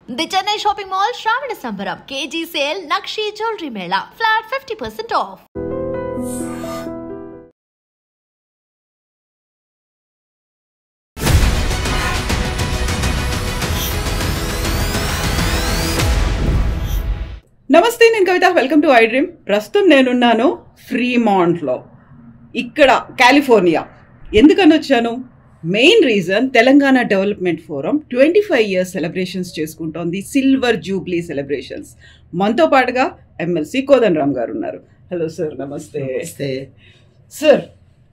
The Chennai Shopping Mall Shravana Sambaram KG Sale Nakshi Jewelry Mela Flat 50% off. నమస్తే, నేను Kavitha. Welcome to I dream. ప్రస్తుతం నేనున్నాను ఫ్రీమాంట్లో, ఇక్కడ కాలిఫోర్నియా. ఎందుకని వచ్చాను? Main reason, Telangana development forum 25 years celebrations చేసుకుంటోంది, సిల్వర్ జూబ్లీ సెలబ్రేషన్స్. మనతో పాటుగా ఎమ్మెల్సీ కోదండరామ్ గారు ఉన్నారు. హలో సార్, నమస్తే. సార్,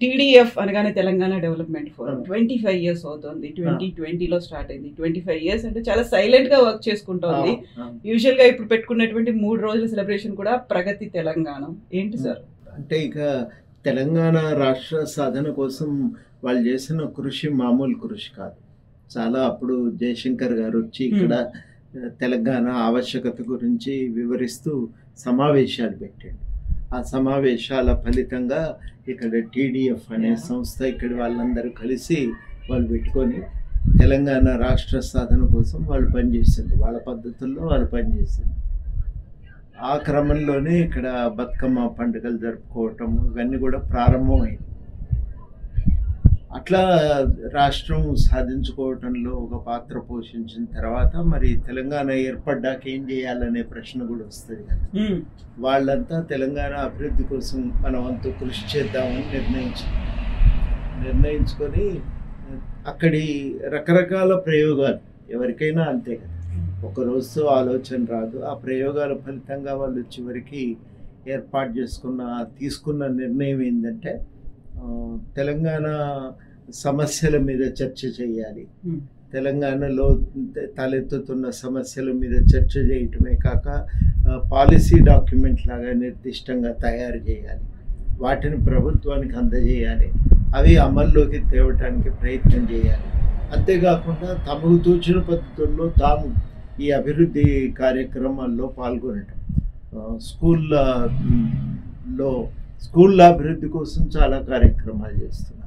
టీడీఎఫ్ అనగానే తెలంగాణ డెవలప్మెంట్ ఫోరం 25 years అవుతుంది. 2020లో స్టార్ట్ అయింది. 25 years అంటే చాలా సైలెంట్గా వర్క్ చేసుకుంటోంది. యూజువల్గా ఇప్పుడు పెట్టుకున్నటువంటి 3 రోజుల సెలబ్రేషన్ కూడా ప్రగతి తెలంగాణ. ఏంటి సార్ అంటే, ఇక తెలంగాణ రాష్ట్ర సాధన కోసం వాళ్ళు చేసిన కృషి మామూలు కృషి కాదు. చాలా అప్పుడు జయశంకర్ గారు వచ్చి ఇక్కడ తెలంగాణ ఆవశ్యకత గురించి వివరిస్తూ సమావేశాలు పెట్టాడు. ఆ సమావేశాల ఫలితంగా ఇక్కడ టీడీఎఫ్ అనే సంస్థ ఇక్కడ వాళ్ళందరూ కలిసి వాళ్ళు పెట్టుకొని తెలంగాణ రాష్ట్ర సాధన కోసం వాళ్ళు పనిచేసారు. వాళ్ళ పద్ధతుల్లో వాళ్ళు పనిచేశారు. ఆ క్రమంలోనే ఇక్కడ బతుకమ్మ పండుగలు జరుపుకోవటం ఇవన్నీ కూడా ప్రారంభమైంది. అట్లా రాష్ట్రం సాధించుకోవటంలో ఒక పాత్ర పోషించిన తర్వాత మరి తెలంగాణ ఏర్పడ్డాక ఏం చేయాలనే ప్రశ్న కూడా వస్తుంది కదా. వాళ్ళంతా తెలంగాణ అభివృద్ధి కోసం మన వంతు కృషి చేద్దామని నిర్ణయించుకొని అక్కడి రకరకాల ప్రయోగాలు, ఎవరికైనా అంతే కదా, ఒక రోజుతో ఆలోచన రాదు. ఆ ప్రయోగాల ఫలితంగా వాళ్ళు చివరికి తీసుకున్న నిర్ణయం ఏంటంటే, తెలంగాణ సమస్యల మీద చర్చ చేయాలి. తెలంగాణలో తలెత్తుతున్న సమస్యల మీద చర్చ చేయటమే కాక పాలసీ డాక్యుమెంట్ లాగా నిర్దిష్టంగా తయారు చేయాలి. వాటిని ప్రభుత్వానికి అందజేయాలి. అవి అమల్లోకి తేవటానికి ప్రయత్నం చేయాలి. అంతేకాకుండా తమకు తోచిన పద్ధతుల్లో తాము ఈ అభివృద్ధి కార్యక్రమాల్లో పాల్గొనటం. స్కూళ్ళ అభివృద్ధి కోసం చాలా కార్యక్రమాలు చేస్తున్నారు.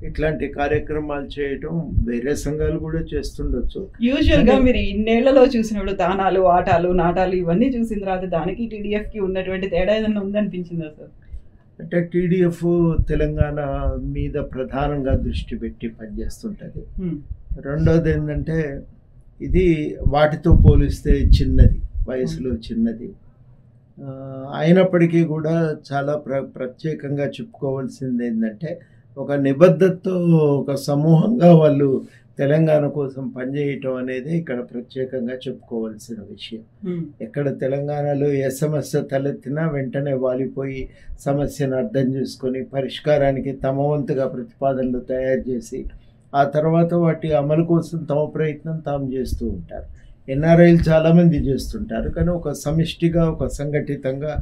ఇట్లాంటి కార్యక్రమాలు చేయటం వేరే సంఘాలు కూడా చేస్తుండొచ్చు. యూజువల్గా మీరు ఇన్నేళ్లలో చూసినప్పుడు దానాలు, ఆటాలు, నాటాలు ఇవన్నీ చూసిన తర్వాత దానికి టీడీఎఫ్కి ఉన్నటువంటి తేడా ఏదైనా ఉందనిపించిందా సార్? అంటే టీడీఎఫ్ తెలంగాణ మీద ప్రధానంగా దృష్టి పెట్టి పనిచేస్తుంటుంది. రెండోది ఏంటంటే, ఇది వాటితో పోలిస్తే చిన్నది, వయసులో చిన్నది అయినప్పటికీ కూడా చాలా ప్రత్యేకంగా చెప్పుకోవాల్సింది ఏంటంటే, ఒక నిబద్ధతతో ఒక సమూహంగా వాళ్ళు తెలంగాణ కోసం పనిచేయటం అనేది ఇక్కడ ప్రత్యేకంగా చెప్పుకోవాల్సిన విషయం. ఎక్కడ తెలంగాణలో ఏ సమస్య తలెత్తినా వెంటనే వాలిపోయి సమస్యను అర్థం చేసుకొని పరిష్కారానికి తమ వంతుగా ప్రతిపాదనలు తయారు చేసి ఆ తర్వాత వాటి అమలు కోసం తమ ప్రయత్నం తాము చేస్తూ ఉంటారు. ఎన్ఆర్ఐలు చాలామంది చేస్తుంటారు, కానీ ఒక సమిష్టిగా, ఒక సంఘటితంగా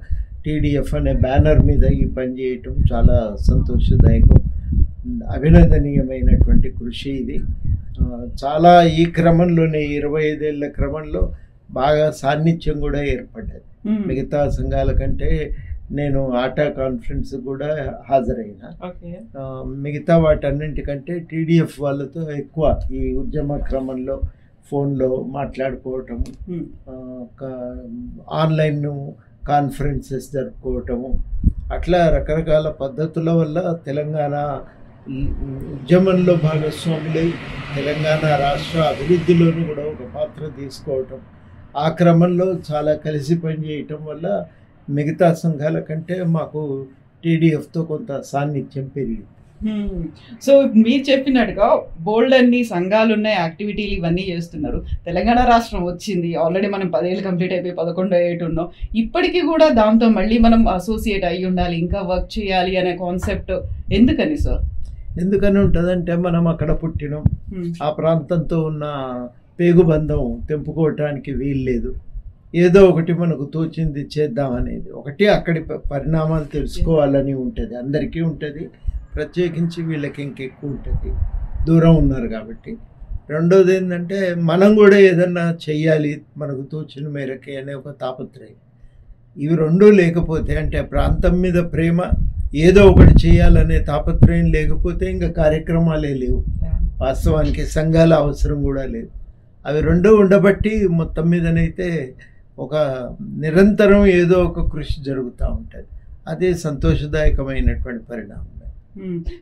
టీడీఎఫ్ అనే బ్యానర్ మీద ఈ పని చేయటం చాలా సంతోషదాయకం, అభినందనీయమైనటువంటి కృషి ఇది. చాలా ఈ క్రమంలోనే 25 ఏళ్ల క్రమంలో బాగా సాన్నిధ్యం కూడా ఏర్పడ్డది. మిగతా సంఘాల కంటే నేను ఆటా కాన్ఫరెన్స్ కూడా హాజరైనా. మిగతా వాటన్నింటికంటే టీడీఎఫ్ వాళ్ళతో ఎక్కువ ఈ ఉద్యమ క్రమంలో ఫోన్లో మాట్లాడుకోవటము, ఆన్లైన్ కాన్ఫరెన్సెస్ జరుపుకోవటము, అట్లా రకరకాల పద్ధతుల వల్ల తెలంగాణ ఉద్యమంలో భాగస్వాములై తెలంగాణ రాష్ట్ర అభివృద్ధిలోనూ కూడా ఒక పాత్ర తీసుకోవటం, ఆ క్రమంలో చాలా కలిసి పనిచేయటం వల్ల మిగతా సంఘాల కంటే మాకు టీడీఎఫ్తో కొంత సాన్నిధ్యం పెరిగింది. సో మీరు చెప్పినట్టుగా బోల్డ్ అన్ని సంఘాలు ఉన్నాయి, యాక్టివిటీలు ఇవన్నీ చేస్తున్నారు. తెలంగాణ రాష్ట్రం వచ్చింది, ఆల్రెడీ మనం 10 ఏళ్ళు కంప్లీట్ అయిపోయి 11వ ఏట ఉన్నాం. ఇప్పటికీ కూడా దాంతో మళ్ళీ మనం అసోసియేట్ అయ్యి ఉండాలి, ఇంకా వర్క్ చేయాలి అనే కాన్సెప్ట్ ఎందుకని సార్? ఎందుకని ఉంటుందంటే, మనం అక్కడ పుట్టినాం, ఆ ప్రాంతంతో ఉన్న పేగుబంధం తెంపుకోవటానికి వీల్లేదు. ఏదో ఒకటి మనకు తోచింది చేద్దామనేది ఒకటి, అక్కడి పరిణామాలు తెలుసుకోవాలని ఉంటుంది, అందరికీ ఉంటుంది. ప్రత్యేకించి వీళ్ళకి ఇంకెక్కువ ఉంటుంది, దూరం ఉన్నారు కాబట్టి. రెండోది ఏంటంటే, మనం కూడా ఏదన్నా చెయ్యాలి మనకు తోచిన మేరకి అనే ఒక తాపత్రయం. ఇవి రెండూ లేకపోతే, అంటే ప్రాంతం మీద ప్రేమ, ఏదో ఒకటి చేయాలనే తాపత్రయం లేకపోతే ఇంకా కార్యక్రమాలే లేవు. వాస్తవానికి సంఘాల అవసరం కూడా లేదు. అవి రెండు ఉండబట్టి మొత్తం మీదనైతే ఒక నిరంతరం ఏదో ఒక కృషి జరుగుతూ ఉంటుంది. అదే సంతోషదాయకమైనటువంటి పరిణామం.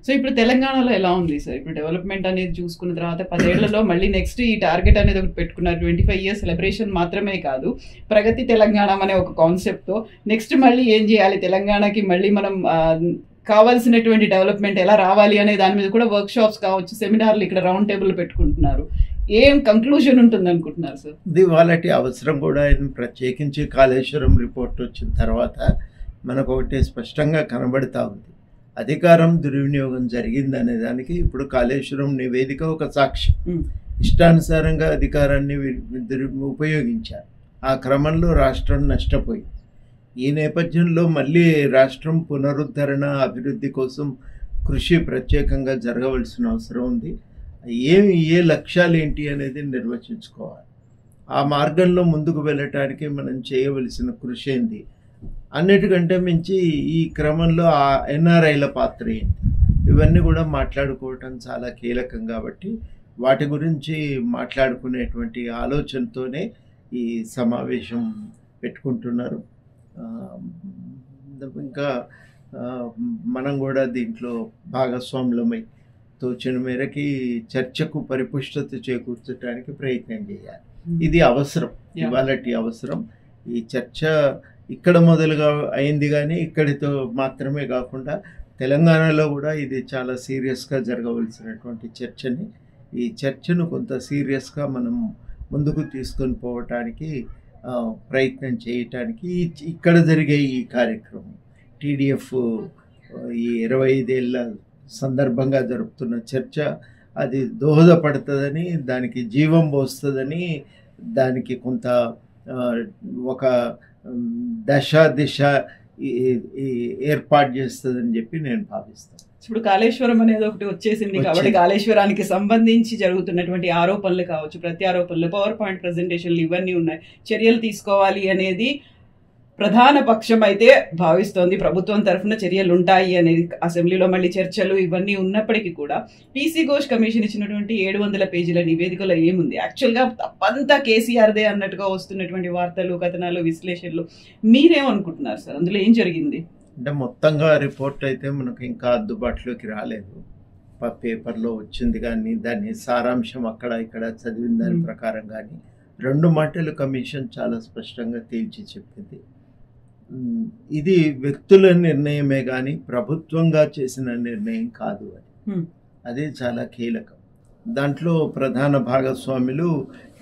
సో ఇప్పుడు తెలంగాణలో ఎలా ఉంది సార్? ఇప్పుడు డెవలప్మెంట్ అనేది చూసుకున్న తర్వాత 10 ఏళ్లలో మళ్ళీ నెక్స్ట్ ఈ టార్గెట్ అనేది ఒకటి పెట్టుకున్నారు. 25 years సెలబ్రేషన్ మాత్రమే కాదు, ప్రగతి తెలంగాణ అనే ఒక కాన్సెప్ట్తో నెక్స్ట్ మళ్ళీ ఏం చేయాలి తెలంగాణకి, మళ్ళీ మనం కావాల్సినటువంటి డెవలప్మెంట్ ఎలా రావాలి అనే దాని మీద కూడా వర్క్ షాప్స్ కావచ్చు, సెమినార్లు, ఇక్కడ రౌండ్ టేబుల్ పెట్టుకుంటున్నారు. ఏం కంక్లూజన్ ఉంటుంది అనుకుంటున్నారు సార్? ఇది వాళ్ళటి అవసరం కూడా ప్రత్యేకించి కాళేశ్వరం రిపోర్ట్ వచ్చిన తర్వాత మనకు ఒకటి స్పష్టంగా కనబడతా ఉంది. అధికారం దుర్వినియోగం జరిగిందనే దానికి ఇప్పుడు కాళేశ్వరం నివేదిక ఒక సాక్ష్యం. ఇష్టానుసారంగా అధికారాన్ని ఉపయోగించారు. ఆ క్రమంలో రాష్ట్రం నష్టపోయింది. ఈ నేపథ్యంలో మళ్ళీ రాష్ట్రం పునరుద్ధరణ అభివృద్ధి కోసం కృషి ప్రత్యేకంగా జరగవలసిన అవసరం ఉంది. ఏ లక్ష్యాలు ఏంటి అనేది నిర్వచించుకోవాలి. ఆ మార్గంలో ముందుకు వెళ్ళటానికి మనం చేయవలసిన కృషి ఏంది, అన్నిటికంటే మించి ఈ క్రమంలో ఆ ఎన్ఆర్ఐల పాత్ర ఏంటి, ఇవన్నీ కూడా మాట్లాడుకోవటం చాలా కీలకం. కాబట్టి వాటి గురించి మాట్లాడుకునేటువంటి ఆలోచనతోనే ఈ సమావేశం పెట్టుకుంటున్నారు. ఇంకా మనం కూడా దీంట్లో భాగస్వాములమై తోచిన మేరకి చర్చకు పరిపుష్టత చేకూర్చడానికి ప్రయత్నం చేయాలి. ఇది అవసరం, ఇవాళటి అవసరం. ఈ చర్చ ఇక్కడ మొదలుగా అయింది, కానీ ఇక్కడితో మాత్రమే కాకుండా తెలంగాణలో కూడా ఇది చాలా సీరియస్గా జరగవలసినటువంటి చర్చని, ఈ చర్చను కొంత సీరియస్గా మనం ముందుకు తీసుకొని పోవటానికి ప్రయత్నం చేయటానికి ఇక్కడ జరిగే ఈ కార్యక్రమం టీడీఎఫ్ ఈ 25 ఏళ్ళ సందర్భంగా జరుపుతున్న చర్చ అది దోహదపడుతుందని, దానికి జీవం పోస్తుందని, దానికి కొంత ఒక దిశ ఏర్పాటు చేస్తుందని చెప్పి నేను భావిస్తాను. ఇప్పుడు కాళేశ్వరం అనేది ఒకటి వచ్చేసింది కాబట్టి కాళేశ్వరానికి సంబంధించి జరుగుతున్నటువంటి ఆరోపణలు కావచ్చు, ప్రత్యారోపణలు, పవర్ పాయింట్ ప్రజెంటేషన్లు ఇవన్నీ ఉన్నాయి. చర్యలు తీసుకోవాలి అనేది ప్రధాన పక్షం అయితే భావిస్తోంది. ప్రభుత్వం తరఫున చర్యలు ఉంటాయి అనేది అసెంబ్లీలో మళ్ళీ చర్చలు ఇవన్నీ ఉన్నప్పటికీ కూడా పీసీ ఘోష్ కమిషన్ ఇచ్చినటువంటి 700 పేజీల నివేదికలో ఏముంది? యాక్చువల్గా తప్పంతా కేసీఆర్దే అన్నట్టుగా వస్తున్నటువంటి వార్తలు, కథనాలు, విశ్లేషణలు మీరేమనుకుంటున్నారు సార్? అందులో ఏం జరిగింది? అంటే మొత్తంగా రిపోర్ట్ అయితే మనకు ఇంకా అందుబాటులోకి రాలేదు. పేపర్లో వచ్చింది, కానీ దాని సారాంశం అక్కడ ఇక్కడ చదివిన దాని ప్రకారం కానీ 2 మాటలు కమిషన్ చాలా స్పష్టంగా తేల్చి చెప్పింది. ఇది వ్యక్తుల నిర్ణయమే కానీ ప్రభుత్వంగా చేసిన నిర్ణయం కాదు అని. అదే చాలా కీలకం. దాంట్లో ప్రధాన భాగస్వాములు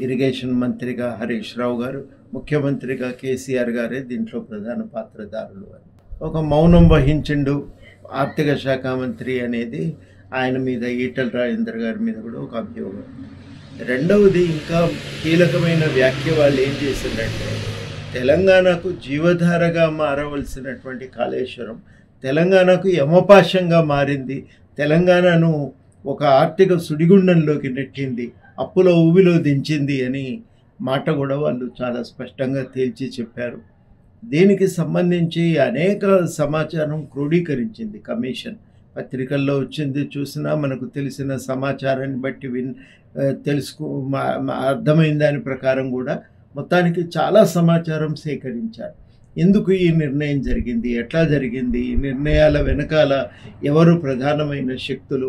ఇరిగేషన్ మంత్రిగా హరీష్ రావు గారు, ముఖ్యమంత్రిగా కేసీఆర్ గారే దీంట్లో ప్రధాన పాత్రధారులు అని. ఒక మౌనం వహించిండు ఆర్థిక శాఖ మంత్రి అనేది ఆయన మీద, ఈటల రాజేందర్ గారి మీద కూడా ఒక అభియోగం. రెండవది ఇంకా కీలకమైన వ్యాఖ్య వాళ్ళు ఏం చేసిందంటే, తెలంగాణకు జీవధారగా మారవలసినటువంటి కాళేశ్వరం తెలంగాణకు యమపాశంగా మారింది, తెలంగాణను ఒక ఆర్థిక సుడిగుండంలోకి నెట్టింది, అప్పుల ఊబిలో దించింది అని మాట కూడా వాళ్ళు చాలా స్పష్టంగా తేల్చి చెప్పారు. దీనికి సంబంధించి అనేక సమాచారం క్రోడీకరించింది కమిషన్. పత్రికల్లో వచ్చింది చూసినా మనకు తెలిసిన సమాచారాన్ని బట్టి అర్థమైన దాని ప్రకారం కూడా మొత్తానికి చాలా సమాచారం సేకరించారు. ఎందుకు ఈ నిర్ణయం జరిగింది, ఎట్లా జరిగింది, ఈ నిర్ణయాల వెనకాల ఎవరు ప్రధానమైన శక్తులు,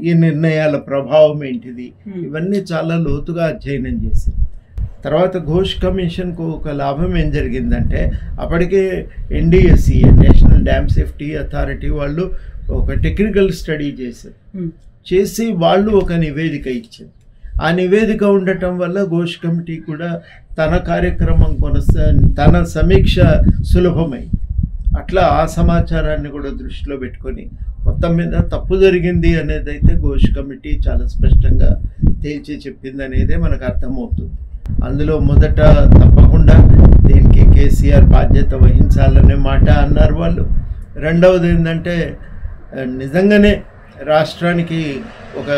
ఈ నిర్ణయాల ప్రభావం ఏంటిది, ఇవన్నీ చాలా లోతుగా అధ్యయనం చేశారు. తర్వాత ఘోష్ కమిషన్కు ఒక లాభం ఏం జరిగిందంటే, అప్పటికే ఎన్డిఎస్సి నేషనల్ డ్యామ్ సేఫ్టీ అథారిటీ వాళ్ళు ఒక టెక్నికల్ స్టడీ చేసి వాళ్ళు ఒక నివేదిక ఇచ్చింది. ఆ నివేదిక ఉండటం వల్ల ఘోష్ కమిటీ కూడా తన కార్యక్రమం తన సమీక్ష సులభమైంది. అట్లా ఆ సమాచారాన్ని కూడా దృష్టిలో పెట్టుకొని మొత్తం మీద తప్పు జరిగింది అనేది అయితే ఘోష్ కమిటీ చాలా స్పష్టంగా తేల్చి చెప్పింది అనేదే మనకు అర్థమవుతుంది. అందులో మొదట తప్పకుండా దీనికి కేసీఆర్ బాధ్యత వహించాలనే మాట అన్నారు వాళ్ళు. రెండవది ఏంటంటే, నిజంగానే రాష్ట్రానికి ఒక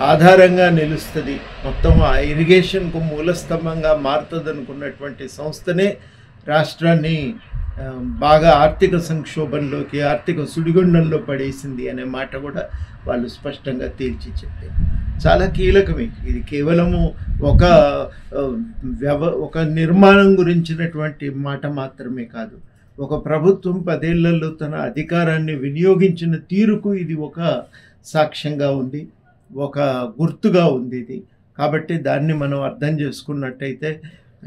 ఆధారంగా నిలుస్తుంది, మొత్తం ఆ ఇరిగేషన్కు మూలస్తంభంగా మారుతుంది అనుకున్నటువంటి సంస్థనే రాష్ట్రాన్ని బాగా ఆర్థిక సంక్షోభంలోకి, ఆర్థిక సుడిగుండంలో పడేసింది అనే మాట కూడా వాళ్ళు స్పష్టంగా తేల్చి చెప్పారు. చాలా కీలకమే. ఇది కేవలము ఒక ఒక నిర్మాణం గురించినటువంటి మాట మాత్రమే కాదు. ఒక ప్రభుత్వం 10 ఏళ్లలో తన అధికారాన్ని వినియోగించిన తీరుకు ఇది ఒక సాక్ష్యంగా ఉంది, ఒక గుర్తుగా ఉంది ఇది. కాబట్టి దాన్ని మనం అర్థం చేసుకున్నట్టయితే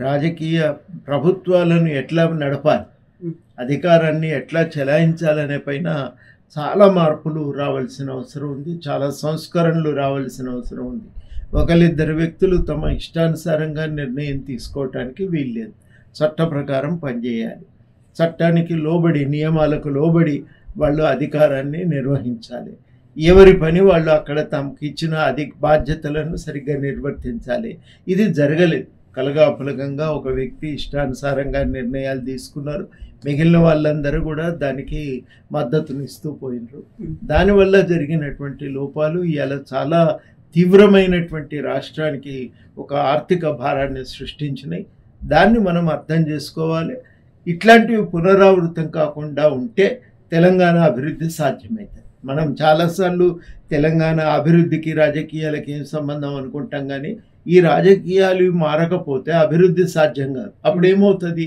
రాజకీయ ప్రభుత్వాలను ఎట్లా నడపాలి, అధికారాన్ని ఎట్లా చెలాయించాలనే పైన చాలా మార్పులు రావాల్సిన అవసరం ఉంది, చాలా సంస్కరణలు రావాల్సిన అవసరం ఉంది. ఒకరిద్దరు వ్యక్తులు తమ ఇష్టానుసారంగా నిర్ణయం తీసుకోవటానికి వీల్లేదు. చట్ట ప్రకారం పనిచేయాలి, చట్టానికి లోబడి, నియమాలకు లోబడి వాళ్ళు అధికారాన్ని నిర్వహించాలి. ఎవరి పని వాళ్ళు అక్కడ తమకు ఇచ్చిన బాధ్యతలను సరిగ్గా నిర్వర్తించాలి. ఇది జరగలేదు. కలగాపులకంగా ఒక వ్యక్తి ఇష్టానుసారంగా నిర్ణయాలు తీసుకున్నారు, మిగిలిన వాళ్ళందరూ కూడా దానికి మద్దతునిస్తూ పోయినారు. దానివల్ల జరిగినటువంటి లోపాలు ఇవాళ చాలా తీవ్రమైనటువంటి రాష్ట్రానికి ఒక ఆర్థిక భారాన్ని సృష్టించినాయి. దాన్ని మనం అర్థం చేసుకోవాలి. ఇట్లాంటివి పునరావృతం కాకుండా ఉంటే తెలంగాణ అభివృద్ధి సాధ్యమవుతుంది. మనం చాలాసార్లు తెలంగాణ అభివృద్ధికి రాజకీయాలకి ఏం సంబంధం అనుకుంటాం, కానీ ఈ రాజకీయాలు మారకపోతే అభివృద్ధి సాధ్యం కాదు. అప్పుడు ఏమవుతుంది,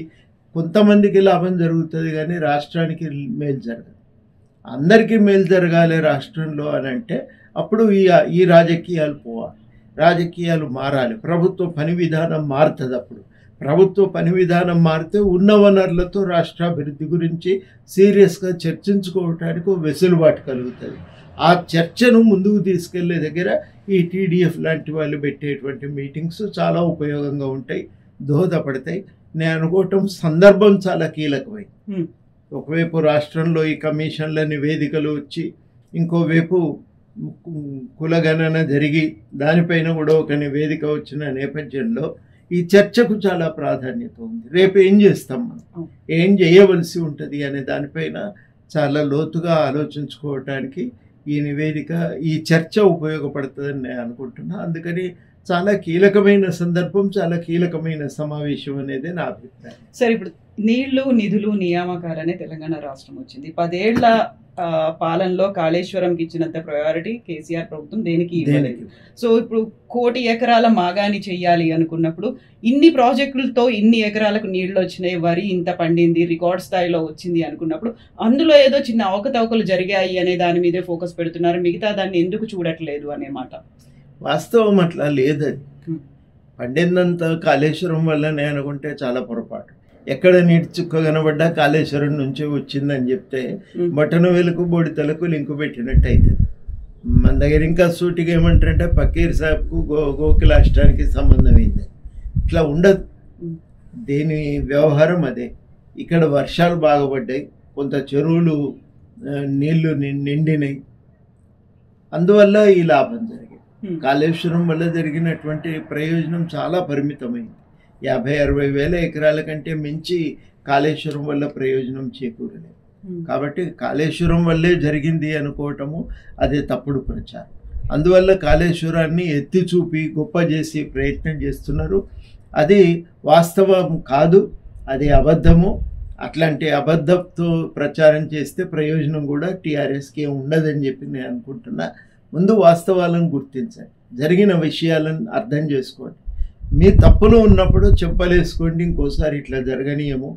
కొంతమందికి లాభం జరుగుతుంది కానీ రాష్ట్రానికి మేలు జరగదు. అందరికీ మేలు జరగాలి రాష్ట్రంలో అని అంటే అప్పుడు ఈ రాజకీయాలు పోవాలి, రాజకీయాలు మారాలి, ప్రభుత్వ పని విధానం మారుతుంది. అప్పుడు ప్రభుత్వ పని విధానం మారితే ఉన్న వనరులతో రాష్ట్రాభివృద్ధి గురించి సీరియస్గా చర్చించుకోవటానికి వెసులుబాటు కలుగుతుంది. ఆ చర్చను ముందుకు తీసుకెళ్లే దగ్గర ఈ టీడీఎఫ్ లాంటి వాళ్ళు పెట్టేటువంటి మీటింగ్స్ చాలా ఉపయోగంగా ఉంటాయి, దోహదపడతాయి. నేను అనుకోవటం సందర్భం చాలా కీలకమై, ఒకవైపు రాష్ట్రంలో ఈ కమిషన్ల నివేదికలు వచ్చి, ఇంకోవైపు కులగణన జరిగి దానిపైన కూడా ఒక నివేదిక వచ్చిన నేపథ్యంలో ఈ చర్చకు చాలా ప్రాధాన్యత ఉంది. రేపు ఏం చేస్తాం, మనం ఏం చేయవలసి ఉంటుంది అనే దానిపైన చాలా లోతుగా ఆలోచించుకోవటానికి ఈ నివేదిక, ఈ చర్చ ఉపయోగపడుతుందని నేను అనుకుంటున్నా. అందుకని చాలా కీలకమైన సందర్భం, చాలా కీలకమైన సమావేశం అనేది నా అభిప్రాయం. సరే, ఇప్పుడు నీళ్లు, నిధులు, నియామకాలనే తెలంగాణ రాష్ట్రం వచ్చింది. 10 ఏళ్ల పాలనలో కాళేశ్వరంకి ఇచ్చినంత ప్రయారిటీ కేసీఆర్ ప్రభుత్వం దేనికి ఇవ్వలేదు. సో ఇప్పుడు 1 కోటి ఎకరాల మాగాని చెయ్యాలి అనుకున్నప్పుడు ఇన్ని ప్రాజెక్టులతో ఇన్ని ఎకరాలకు నీళ్లు వచ్చినాయి, వరి ఇంత పండింది, రికార్డ్ స్థాయిలో వచ్చింది అనుకున్నప్పుడు అందులో ఏదో చిన్న అవకతవకలు జరిగాయి అనే దాని మీదే ఫోకస్ పెడుతున్నారు, మిగతా దాన్ని ఎందుకు చూడట్లేదు అనే మాట. వాస్తవం అట్లా లేదది. పండిందంత కాళేశ్వరం వల్లనే అనుకుంటే చాలా పొరపాటు. ఎక్కడ నీటి చుక్క కనబడ్డా కాళేశ్వరం నుంచే వచ్చిందని చెప్తే బటన్ వెలుకు బొడితలకు లింకు పెట్టినట్టు అవుతుంది. మన దగ్గర ఇంకా సూటిగా ఏమంటారంటే ఫకీర్ సాబ్కు గోకులాష్టానికి సంబంధం అయింది. ఇట్లా ఉండదు, దేని వ్యవహారం అదే. ఇక్కడ వర్షాలు బాగా పడ్డాయి, కొంత చెరువులు నీళ్లు నిండినాయి, అందువల్ల ఈ లాభం జరిగింది. కాళేశ్వరం వల్ల జరిగినటువంటి ప్రయోజనం చాలా పరిమితమైంది. 50-60 వేల ఎకరాల కంటే మించి కాళేశ్వరం వల్ల ప్రయోజనం చేకూరలేదు. కాబట్టి కాళేశ్వరం వల్లే జరిగింది అనుకోవటము అదే తప్పుడు ప్రచారం. అందువల్ల కాళేశ్వరాన్ని ఎత్తి చూపి గొప్ప చేసి ప్రయత్నం చేస్తున్నారు. అది వాస్తవం కాదు, అది అబద్ధము. అట్లాంటి అబద్ధంతో ప్రచారం చేస్తే ప్రయోజనం కూడా టీఆర్ఎస్కి ఉండదని చెప్పి నేను అనుకుంటున్నా. ముందు వాస్తవాలను గుర్తించండి, జరిగిన విషయాలను అర్థం చేసుకోండి. మీ తప్పులు ఉన్నప్పుడు చెప్పలేసుకోండి, ఇంకోసారి ఇట్లా జరగనీయము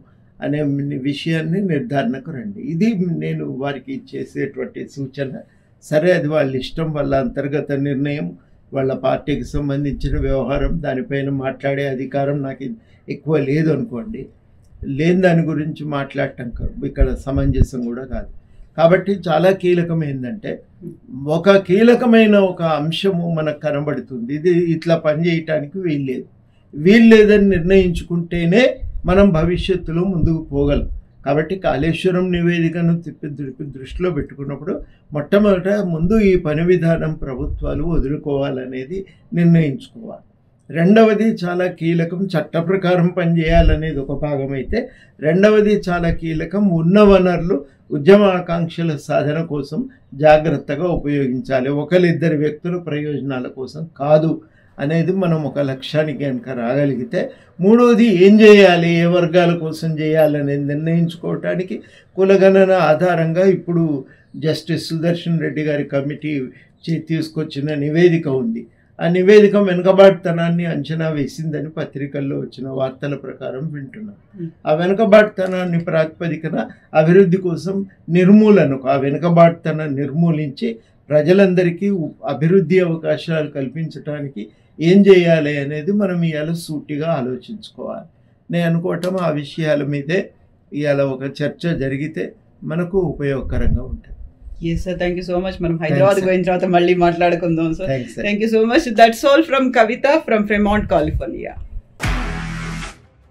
అనే విషయాన్ని నిర్ధారణకు రండి. ఇది నేను వారికి చేసేటువంటి సూచన. సరే, అది వాళ్ళ ఇష్టం, వాళ్ళ అంతర్గత నిర్ణయం, వాళ్ళ పార్టీకి సంబంధించిన వ్యవహారం, దానిపైన మాట్లాడే అధికారం నాకు ఎక్కువ లేదు అనుకోండి. లేని దాని గురించి మాట్లాడటం ఇక్కడ సమంజసం కూడా కాదు. కాబట్టి చాలా కీలకమైందంటే ఒక కీలకమైన ఒక అంశము మనకు కనబడుతుంది, ఇది ఇట్లా పనిచేయటానికి వీల్లేదని నిర్ణయించుకుంటేనే మనం భవిష్యత్తులో ముందుకు పోగలం. కాబట్టి కాళేశ్వరం నివేదికను దృష్టిలో పెట్టుకున్నప్పుడు మొట్టమొదట ముందు ఈ పని విధానం ప్రభుత్వాలు వదులుకోవాలనేది నిర్ణయించుకోవాలి. రెండవది చాలా కీలకం, చట్ట ప్రకారం పనిచేయాలనేది ఒక భాగం అయితే, రెండవది చాలా కీలకం, ఉన్న వనరులు ఉద్యమాకాంక్షల సాధన కోసం జాగ్రత్తగా ఉపయోగించాలి, ఒకరిద్దరు వ్యక్తుల ప్రయోజనాల కోసం కాదు అనేది మనం ఒక లక్ష్యానికి కనుక రాగలిగితే, మూడవది ఏం చేయాలి, ఏ వర్గాల కోసం చేయాలనేది నిర్ణయించుకోవటానికి కులగణన ఆధారంగా ఇప్పుడు జస్టిస్ సుదర్శన్ రెడ్డి గారి కమిటీ తీసుకొచ్చిన నివేదిక ఉంది. ఆ నివేదిక వెనుకబాటుతనాన్ని అంచనా వేసిందని పత్రికల్లో వచ్చిన వార్తల ప్రకారం వింటున్నాం. ఆ వెనుకబాటుతనాన్ని ప్రాతిపదికన అభివృద్ధి కోసం ఆ వెనుకబాటుతనాన్ని నిర్మూలించి ప్రజలందరికీ అభివృద్ధి అవకాశాలు కల్పించడానికి ఏం చేయాలి అనేది మనం ఇవాళ సూటిగా ఆలోచించుకోవాలి. నేను అనుకోవటం ఆ విషయాల మీదే ఇవాళ ఒక చర్చ జరిగితే మనకు ఉపయోగకరంగా ఉంటుంది. Yes sir, thank you so much. మనం హైదరాబాద్ పోయిన తర్వాత మళ్ళీ మాట్లాడుకుందాం sir. Thank you so much. That's all from Kavita from Fremont, California.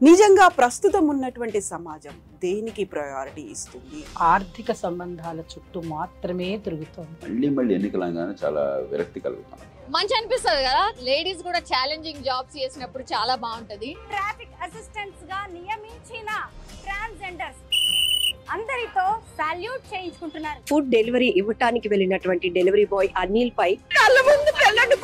నిజంగా ప్రస్తుతం ఉన్నటువంటి సమాజం దేనికి ప్రయారిటీ ఇస్తుంది? ఆర్థిక సంబంధాల చుట్టూ మాత్రమే తిరుగుతోంది. మళ్ళీ ఎన్నికలంగానే చాలా విరక్తి కలుగుతాం. మంచి అనిపిస్తుంది కదా, లేడీస్ కూడా ఛాలెంజింగ్ జాబ్స్ చేసినప్పుడు చాలా బాగుంటది. ట్రాఫిక్ అసిస్టెంట్స్ గా నియమించిన ట్రాన్స్జెండర్స్ అందరితో సాల్యూట్ చేయించుకుంటున్నారు. ఫుడ్ డెలివరీ ఇవ్వటానికి వెళ్ళినటువంటి డెలివరీ బాయ్ అనిల్ పై కళ్ళ ముందు పెళ్ళండి